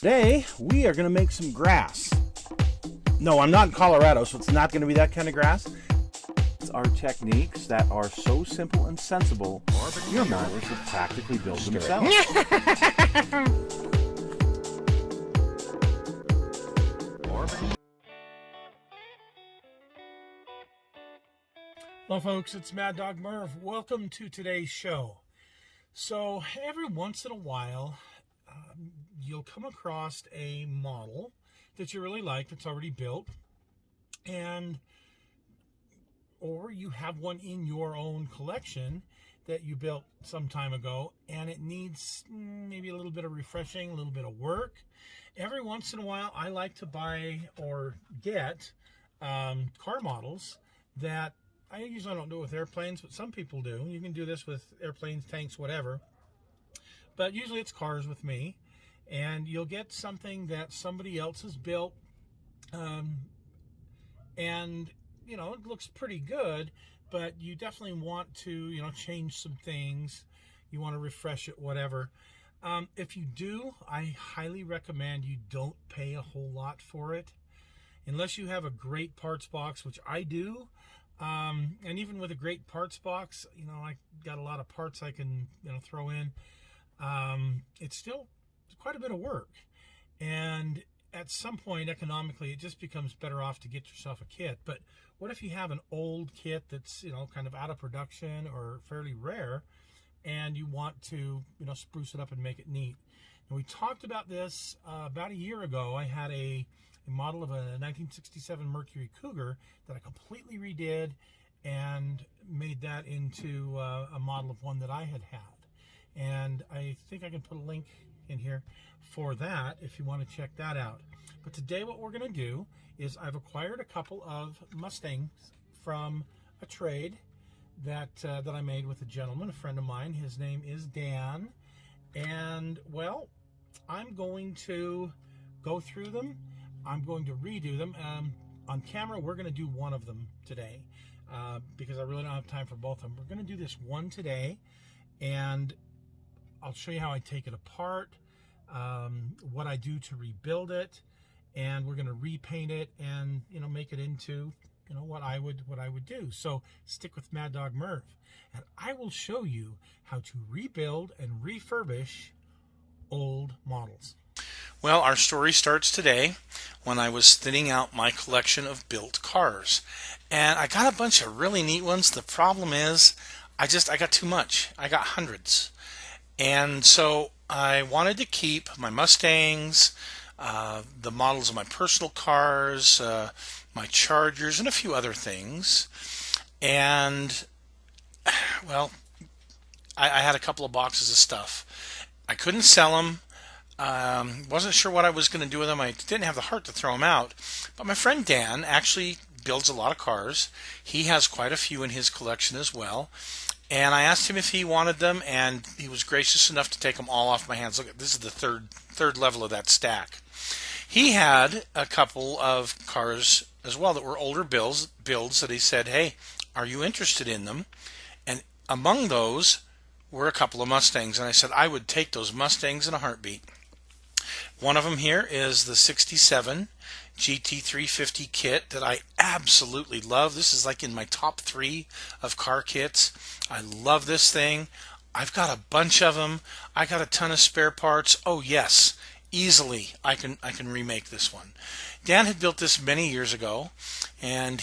Today, we are going to make some grass. No, I'm not in Colorado, so it's not going to be that kind of grass. It's our techniques that are so simple and sensible, your modelers have practically built themselves. Hello folks, it's Mad Dog Merv. Welcome to today's show. So every once in a while, you'll come across a model that you really like that's already built, or you have one in your own collection that you built some time ago and it needs maybe a little bit of refreshing, a little bit of work. Every once in a while, I like to buy or get car models that I usually don't do it with airplanes, but some people do. You can do this with airplanes, tanks, whatever. But usually it's cars with me. And you'll get something that somebody else has built. And, you know, it looks pretty good, but you definitely want to, you know, change some things. You want to refresh it, whatever. If you do, I highly recommend you don't pay a whole lot for it. Unless you have a great parts box, which I do. And even with a great parts box, you know, I got a lot of parts I can, you know, throw in. It's still quite a bit of work. And at some point, economically, it just becomes better off to get yourself a kit. But what if you have an old kit that's, you know, kind of out of production or fairly rare, and you want to, you know, spruce it up and make it neat? And we talked about this about a year ago. I had a model of a 1967 Mercury Cougar that I completely redid and made that into a model of one that I had. And I think I can put a link in here for that if you want to check that out. But today what we're going to do is I've acquired a couple of Mustangs from a trade that I made with a gentleman, a friend of mine. His name is Dan. And, well, I'm going to go through them. I'm going to redo them. On camera, we're going to do one of them today because I really don't have time for both of them. We're going to do this one today, and I'll show you how I take it apart, what I do to rebuild it, and we're going to repaint it and, you know, make it into, you know, what I would do. So stick with Mad Dog Merv, and I will show you how to rebuild and refurbish old models. Well, our story starts today when I was thinning out my collection of built cars. And I got a bunch of really neat ones. The problem is I got too much. I got hundreds. And so I wanted to keep my Mustangs, the models of my personal cars, my Chargers, and a few other things. And, well, I had a couple of boxes of stuff. I couldn't sell them. Wasn't sure what I was going to do with them. I didn't have the heart to throw them out. But my friend Dan actually builds a lot of cars. He has quite a few in his collection as well. And I asked him if he wanted them, and he was gracious enough to take them all off my hands. Look, this is the third level of that stack. He had a couple of cars as well that were older builds that he said, hey, are you interested in them? And among those were a couple of Mustangs. And I said, I would take those Mustangs in a heartbeat. One of them here is the 67 GT350 kit that I absolutely love. This is like in my top 3 of car kits. I love this thing. I've got a bunch of them. I got a ton of spare parts. Oh yes, easily I can remake this one. Dan had built this many years ago, and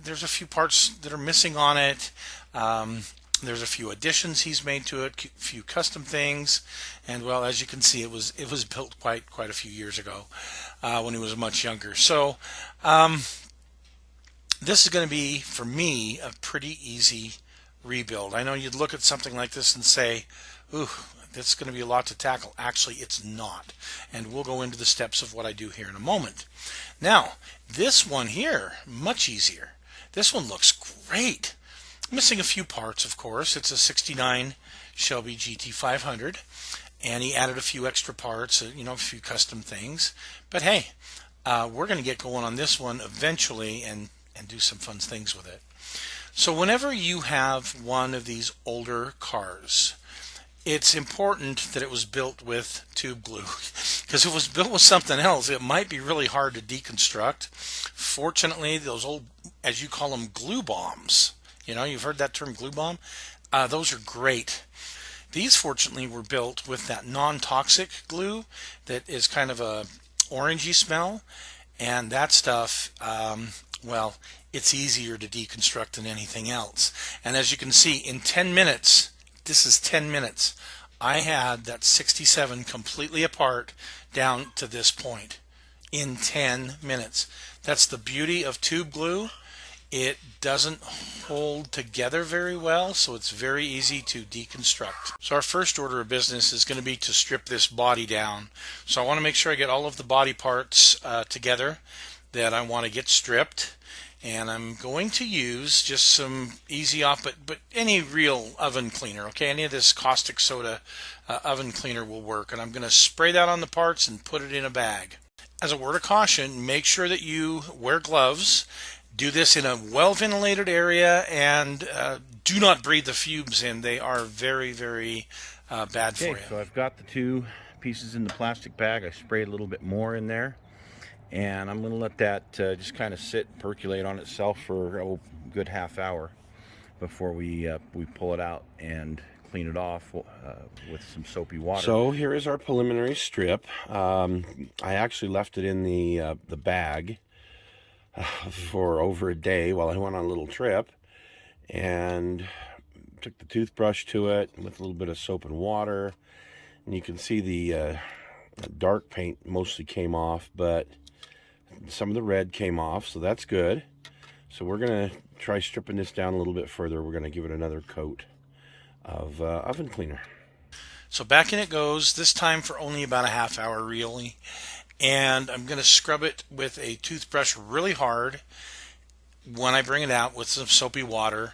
there's a few parts that are missing on it. There's a few additions he's made to it, a few custom things, and well, as you can see, it was built quite a few years ago when he was much younger. So this is going to be, for me, a pretty easy rebuild. I know you'd look at something like this and say, ooh, that's going to be a lot to tackle. Actually, it's not, and we'll go into the steps of what I do here in a moment. Now, this one here, much easier. This one looks great. Missing a few parts, of course. It's a 69 Shelby GT500, and he added a few extra parts, you know, a few custom things. But hey, we're going to get going on this one eventually and do some fun things with it. So whenever you have one of these older cars, it's important that it was built with tube glue. because if it was built with something else, it might be really hard to deconstruct. Fortunately, those old, as you call them, glue bombs, you know, you've heard that term, glue bomb, those are great. These fortunately were built with that non-toxic glue that is kind of a orangey smell, and that stuff, well, it's easier to deconstruct than anything else. And as you can see, in 10 minutes, this is 10 minutes, I had that 67 completely apart down to this point in 10 minutes. That's the beauty of tube glue. It doesn't hold together very well, so it's very easy to deconstruct. So our first order of business is going to be to strip this body down. So I want to make sure I get all of the body parts together that I want to get stripped. And I'm going to use just some easy off, but any real oven cleaner, okay? Any of this caustic soda oven cleaner will work. And I'm going to spray that on the parts and put it in a bag. As a word of caution, make sure that you wear gloves. Do this in a well-ventilated area, and do not breathe the fumes in. They are very, very bad for you. So I've got the two pieces in the plastic bag. I sprayed a little bit more in there, and I'm going to let that just kind of sit, percolate on itself for a good half hour before we pull it out and clean it off with some soapy water. So here is our preliminary strip. I actually left it in the bag for over a day while I went on a little trip, and took the toothbrush to it with a little bit of soap and water, and you can see the dark paint mostly came off, but some of the red came off, so that's good. So we're gonna try stripping this down a little bit further. We're gonna give it another coat of oven cleaner. So back in it goes, this time for only about a half hour really. And I'm going to scrub it with a toothbrush really hard when I bring it out with some soapy water,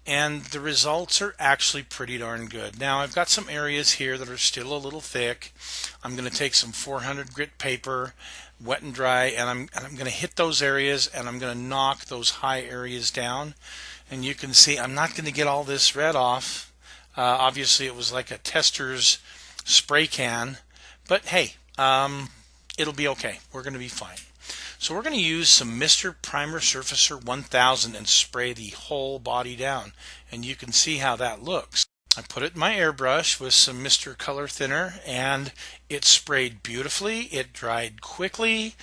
and the results are actually pretty darn good. Now I've got some areas here that are still a little thick. I'm going to take some 400 grit paper, wet and dry, and I'm going to hit those areas, and I'm going to knock those high areas down. And you can see I'm not going to get all this red off. Obviously it was like a tester's spray can, but hey, it'll be okay. We're going to be fine. So we're going to use some Mr. Primer Surfacer 1000 and spray the whole body down. And you can see how that looks. I put it in my airbrush with some Mr. Color Thinner, and it sprayed beautifully. It dried quickly.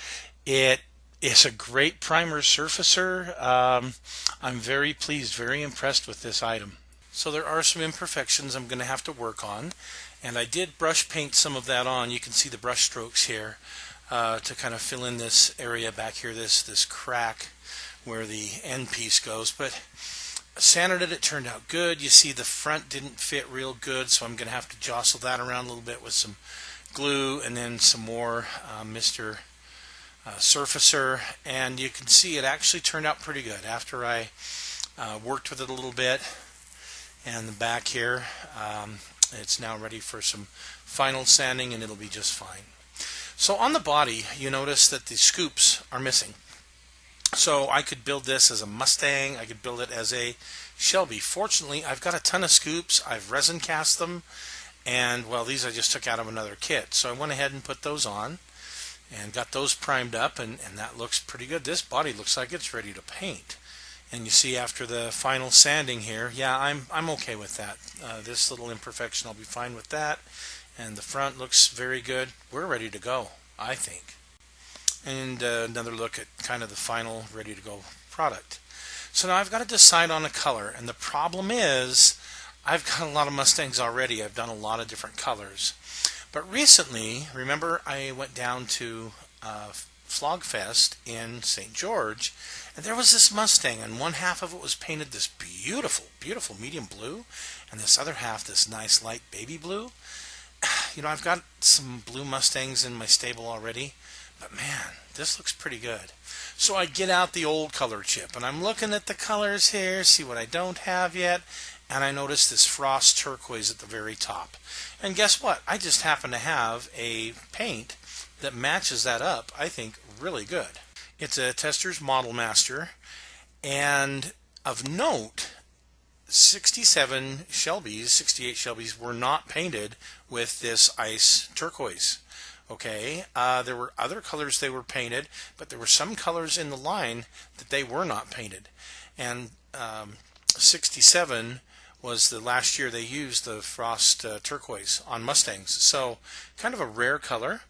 It is a great primer surfacer. I'm very pleased, very impressed with this item. So there are some imperfections I'm going to have to work on. And I did brush paint some of that on. You can see the brush strokes here to kind of fill in this area back here, this crack where the end piece goes. But sanded it, it turned out good. You see the front didn't fit real good, so I'm going to have to jostle that around a little bit with some glue and then some more Mr. Surfacer. And you can see it actually turned out pretty good after I worked with it a little bit. And the back here, it's now ready for some final sanding, and it'll be just fine. So on the body, you notice that the scoops are missing. So I could build this as a Mustang. I could build it as a Shelby. Fortunately, I've got a ton of scoops. I've resin cast them. And, well, these I just took out of another kit. So I went ahead and put those on and got those primed up, and that looks pretty good. This body looks like it's ready to paint. And you see after the final sanding here, yeah, I'm okay with that. This little imperfection, I'll be fine with that. And the front looks very good. We're ready to go, I think. And another look at kind of the final ready to go product. So now I've got to decide on a color. And the problem is I've got a lot of Mustangs already. I've done a lot of different colors. But recently, remember I went down to Flogfest in St. George, and there was this Mustang, and one half of it was painted this beautiful, beautiful medium blue, and this other half this nice light baby blue. You know, I've got some blue Mustangs in my stable already, but man, this looks pretty good. So I get out the old color chip, and I'm looking at the colors here, see what I don't have yet, and I notice this frost turquoise at the very top. And guess what? I just happen to have a paint that matches that up, I think, really good. It's a Tester's Model Master, and of note, 67 Shelbys, 68 Shelbys were not painted with this ice turquoise. Okay, there were other colors they were painted, but there were some colors in the line that they were not painted. And 67 was the last year they used the frost turquoise on Mustangs. So kind of a rare color.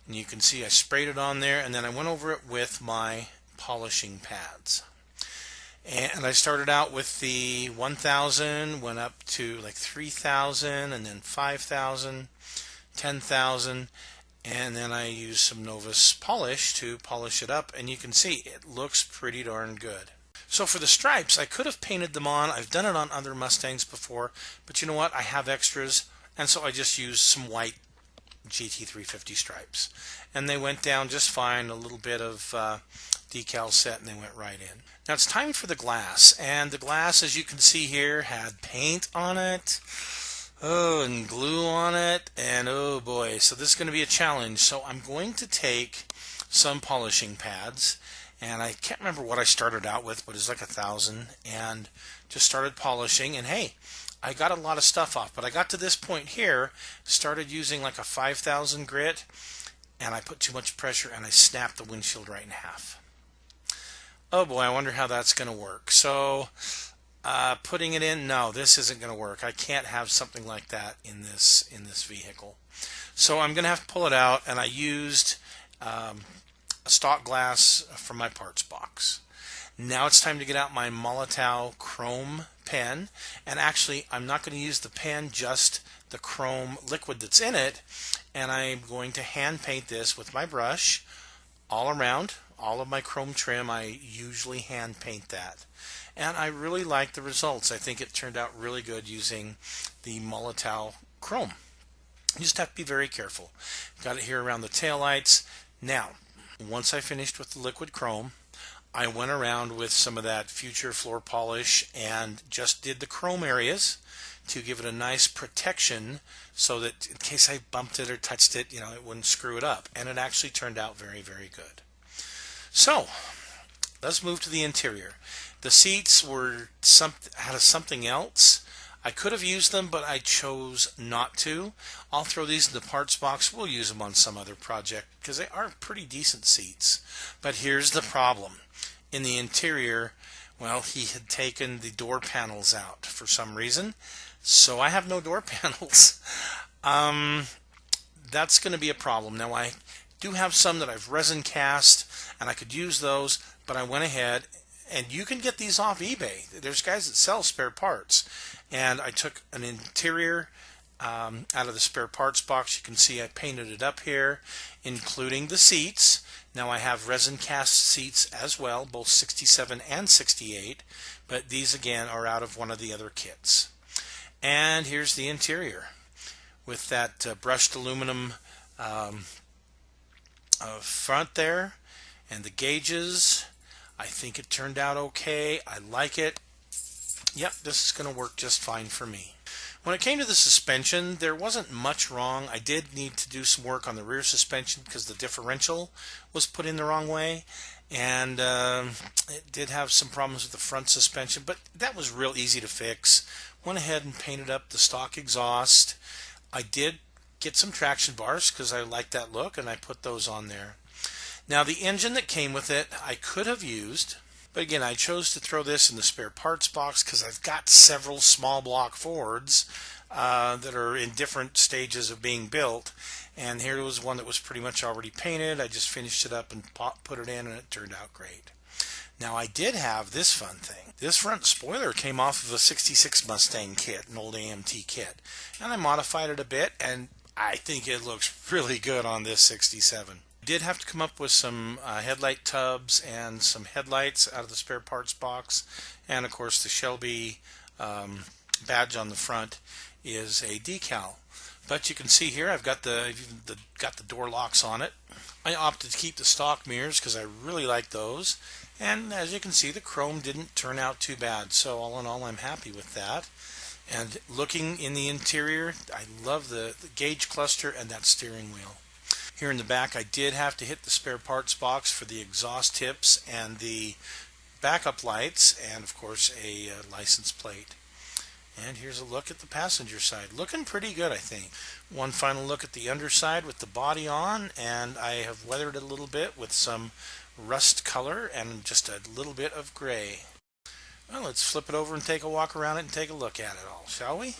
And you can see I sprayed it on there, and then I went over it with my polishing pads. And I started out with the 1000, went up to like 3000, and then 5000, 10,000, and then I used some Novus polish to polish it up, and you can see it looks pretty darn good. So for the stripes, I could have painted them on. I've done it on other Mustangs before, but you know what? I have extras, and so I just used some white GT350 stripes, and they went down just fine. A little bit of decal set, and they went right in. Now it's time for the glass, and the glass, as you can see here, had paint on it. Oh, and glue on it, and oh boy, so this is going to be a challenge. So I'm going to take some polishing pads, and I can't remember what I started out with, but it's like 1,000, and just started polishing, and hey, I got a lot of stuff off. But I got to this point here, started using like a 5,000 grit, and I put too much pressure, and I snapped the windshield right in half. Oh boy, I wonder how that's going to work. So putting it in, no, this isn't going to work. I can't have something like that in this vehicle. So I'm going to have to pull it out, and I used a stock glass from my parts box. Now it's time to get out my Molotow Chrome Pen, and actually I'm not going to use the pen, just the chrome liquid that's in it, and I'm going to hand paint this with my brush all around. All of my chrome trim, I usually hand paint that. And I really like the results. I think it turned out really good using the Molotow Chrome. You just have to be very careful. Got it here around the taillights. Now, once I finished with the liquid chrome, I went around with some of that future floor polish and just did the chrome areas to give it a nice protection so that in case I bumped it or touched it, it wouldn't screw it up. And it actually turned out very, very good. So, let's move to the interior. The seats had something else. I could have used them, but I chose not to. I'll throw these in the parts box. We'll use them on some other project because they are pretty decent seats. But here's the problem. In the interior, well, he had taken the door panels out for some reason, so I have no door panels. That's going to be a problem. Now, I do have some that I've resin cast, and I could use those, but I went ahead, and you can get these off eBay. There's guys that sell spare parts, and I took an interior out of the spare parts box. You can see I painted it up here, including the seats. Now I have resin cast seats as well, both 67 and 68, but these again are out of one of the other kits. And here's the interior with that brushed aluminum front there, and the gauges. I think it turned out okay. I like it. Yep, this is going to work just fine for me. When it came to the suspension, there wasn't much wrong. I did need to do some work on the rear suspension because the differential was put in the wrong way, and it did have some problems with the front suspension, but that was real easy to fix. Went ahead and painted up the stock exhaust. I did get some traction bars because I like that look, and I put those on there. Now the engine that came with it I could have used, but again I chose to throw this in the spare parts box because I've got several small block Fords that are in different stages of being built, and here was one that was pretty much already painted. I just finished it up and put it in, and it turned out great. Now I did have this fun thing. This front spoiler came off of a 66 Mustang kit, an old AMT kit, and I modified it a bit, and I think it looks really good on this 67. Did have to come up with some headlight tubs and some headlights out of the spare parts box, and of course the Shelby badge on the front is a decal. But you can see here I've got the door locks on it. I opted to keep the stock mirrors because I really like those, and as you can see the chrome didn't turn out too bad, so all in all I'm happy with that. And looking in the interior, I love the gauge cluster and that steering wheel. Here in the back, I did have to hit the spare parts box for the exhaust tips and the backup lights, and of course a license plate. And here's a look at the passenger side. Looking pretty good, I think. One final look at the underside with the body on, and I have weathered it a little bit with some rust color and just a little bit of gray. Well, let's flip it over and take a walk around it and take a look at it all, shall we?